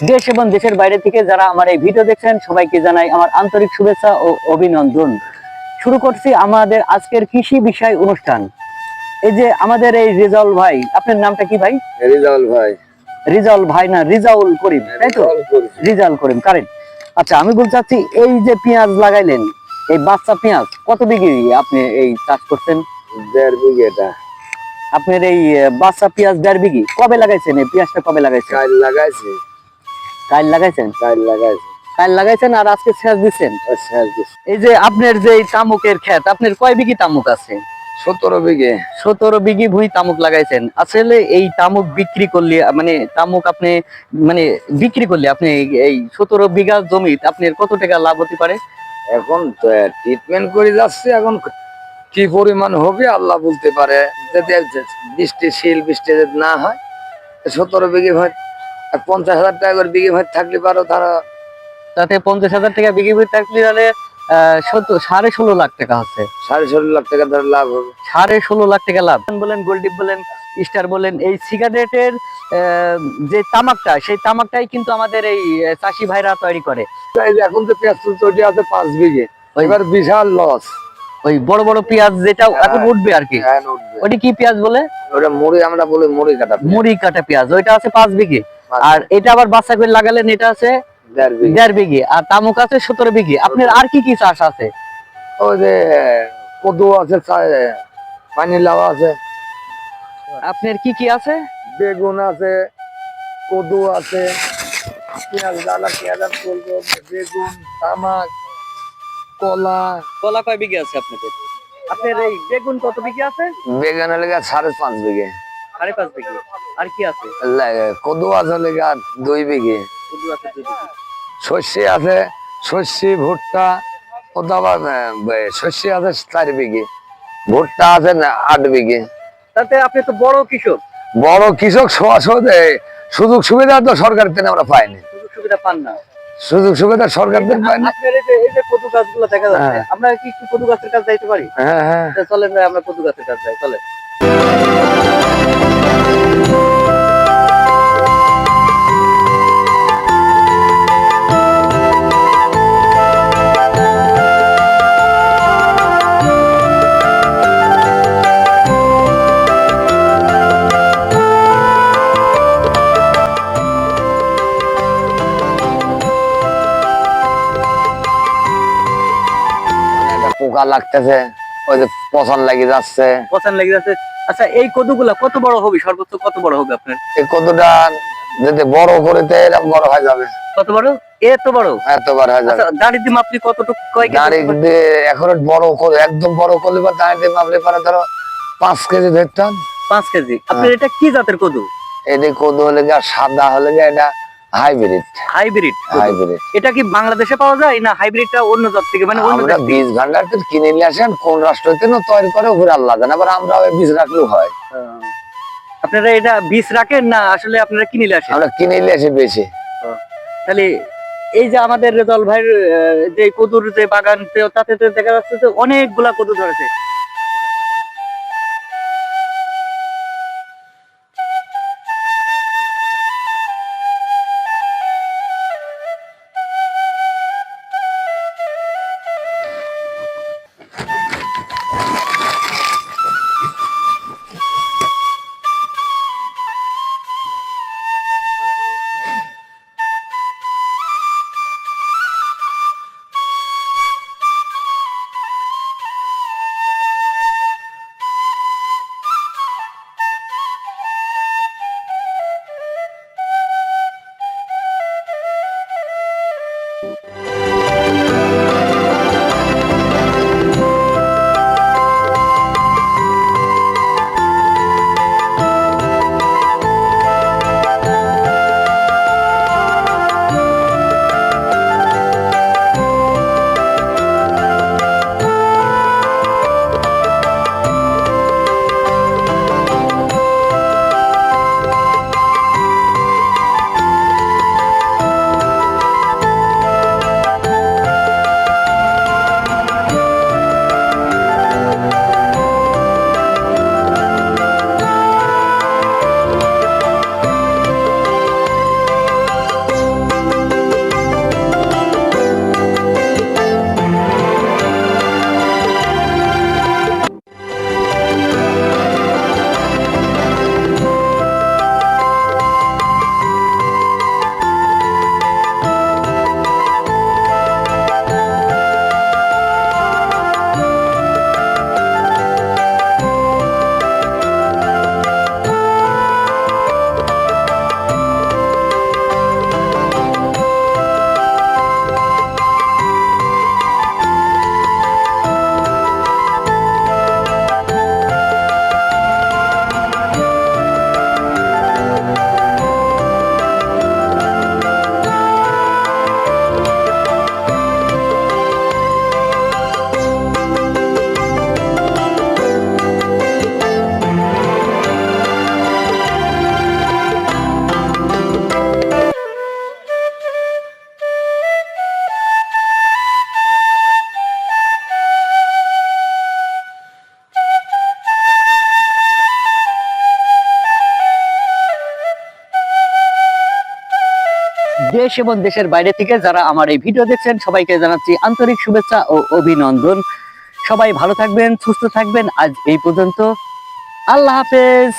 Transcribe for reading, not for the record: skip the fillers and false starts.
দেশ এবং দেশের বাইরে থেকে যারা আমার এই ভিডিও দেখছেন সবাইকে জানাই আমার আন্তরিক শুভেচ্ছা ও অভিনন্দন। শুরু করছি আমাদের আজকের কৃষি বিষয় অনুষ্ঠান। এই যে আমাদের এই রেজাউল ভাই, আপনার নামটা কি ভাই? রিজাউল ভাই। রিজাউল ভাই না রিজাউল করিম, তাই তো? রিজাউল করিম, কারেক্ট। আচ্ছা, আমি বলতে চাচ্ছি এই যে পেঁয়াজ লাগাইলেন, এই বাচ্চা পেঁয়াজ কত বিঘি আপনি এই চাষ করছেন? 1.5 বিঘা। আপনার এই বাচ্চা পেঁয়াজ 1.5 বিঘি কবে লাগাইছেন? এই পেঁয়াজটা কবে লাগাইছেন? কাল লাগাইছি। কাল লাগাইছেন? কাল লাগাইছেন আর আজকে সেচ দিচ্ছেন? এই যে আপনার যে তামুকের ক্ষেত, আপনার কয় বিঘি তামুক আছে? 17 বিঘে। 17 বিঘি ভুঁই তামুক লাগাইছেন। আসলে এই তামুক বিক্রি করলে মানে তামুক আপনি মানে বিক্রি করলে আপনি এই 17 বিঘা জমিতে আপনার কত টাকা লাভ হতে পারে? এখন ট্রিটমেন্ট করে যাচ্ছে, এখন কি পরিমাণ হবে আল্লাহ বলতে পারে। যদি বৃষ্টি যদি না হয় 17 বিঘে হয় 50,000 টাকা করে বিঘে হয় থাকলে পারো তারা। তাতে 50,000 টাকা বিঘি ভুঁই থাকলে তাহলে 16.5 লাখ টাকা হচ্ছে। 16.5 লাখ টাকা ধরে লাভ হবে। 16.5 লাখ টাকা লাভ। বলেন গোল্ডিপ বলেন স্টার বলেন, এই সিগারেটের যে তামাকটা, সেই তামাকটাই কিন্তু আমাদের এই চাষি ভাইরা তৈরি করে। এখন যে পেঁয়াজ তৈরি আছে 5 বিঘে, এবার বিশাল লস। ওই বড় বড় পেঁয়াজ যেটা এখন উঠবে আর কি, ওইটা কি পেঁয়াজ বলে? ওটা মুড়ি, আমরা বলি মুড়ি কাটা। মুড়ি কাটা পেঁয়াজ, ওইটা আছে 5 বিঘে। আর এটা আবার বাচ্চা করে লাগালেন, এটা আছে 1.5 বিঘে। আর তামুক আছে 17 বিঘে। আপনার আর কি কি চাষ আছে? ওই যে কদু আছে, পানি লাউ আছে। আপনার কি কি আছে? বেগুন আছে, কদু আছে, পেঁয়াজ ডালা, বেগুন, তামাক, কলা। কলা কয় বিঘে আছে আপনাদের? আপনার এই বেগুন কত বিঘে আছে? বেগুন লেগে 5.5 বিঘে। 5.5 বিঘে। আর কি আছে? কদু আছে লেগে 2 বিঘে। কদু আছে 2 বিঘে। সর্ষে আছে, সর্ষে ভুট্টা। সর্ষে আছে 4 বিঘে, ভুট্টা আছে 8 বিঘে। তাতে আপনি তো বড় কৃষক। বড় কৃষক, সুযোগ সুবিধা তো সরকার থেকে আমরা পাইনি। সুযোগ সুবিধা পান না? সুযোগ সুবিধা সরকার থেকে পাইনি। আপনার এই যে কদু গাছগুলো দেখা যাচ্ছে, আমরা কি একটু কদু গাছের কাছে যাইতে পারি? হ্যাঁ, চলেন ভাই, আমরা কদু গাছের কাছে যাই, চলেন। পোকা লাগতেছে, ওই যে পচন লেগে যাচ্ছে। আচ্ছা, এই কদুগুলা কত বড় হবে? সর্বোচ্চ কত বড় হবে আপনার? এই কদুটা যদি বড় করে এরকম বড় হয়ে যাবে। কত বড়? এত বড়? এত বড় হয়ে যাবে। আচ্ছা, দাড়ি দিয়ে মাপলি কতটুকু? দাড়ি দিয়ে এখন বড় করে, একদম বড় করলে বা দাড়ি দিয়ে মাপলে পারে ধরো 5 কেজি ধরতাম। 5 কেজি। আপনার এটা কি জাতের কদু? এটা কদু হলে গা সাদা, হলে গা এটা হাইব্রিড। এটা কি বাংলাদেশে পাওয়া যায় না হাইব্রিডটা অন্য জাত থেকে, মানে অন্য আমরা বীজ ভান্ডার থেকে কিনে নিয়ে আসেন, কোন রাষ্ট্র থেকে তৈরি করে ঘুরে আল্লাহ জানে। আবার আমরা ওই বীজ রাখলেও হয়। আপনারা এটা বীজ রাখেন না আসলে আপনারা কিনে নিয়ে আসেন? আমরা কিনে নিয়ে আসি বেশি। তাহলে এই যে আমাদের রেজাউল ভাইয়ের যে কদুর যে বাগান, তাতে দেখা যাচ্ছে যে অনেকগুলা কদু ধরেছে। দেশ এবং দেশের বাইরে থেকে যারা আমার এই ভিডিও দেখছেন সবাইকে জানাচ্ছি আন্তরিক শুভেচ্ছা ও অভিনন্দন। সবাই ভালো থাকবেন, সুস্থ থাকবেন। আজ এই পর্যন্ত, আল্লাহ হাফেজ।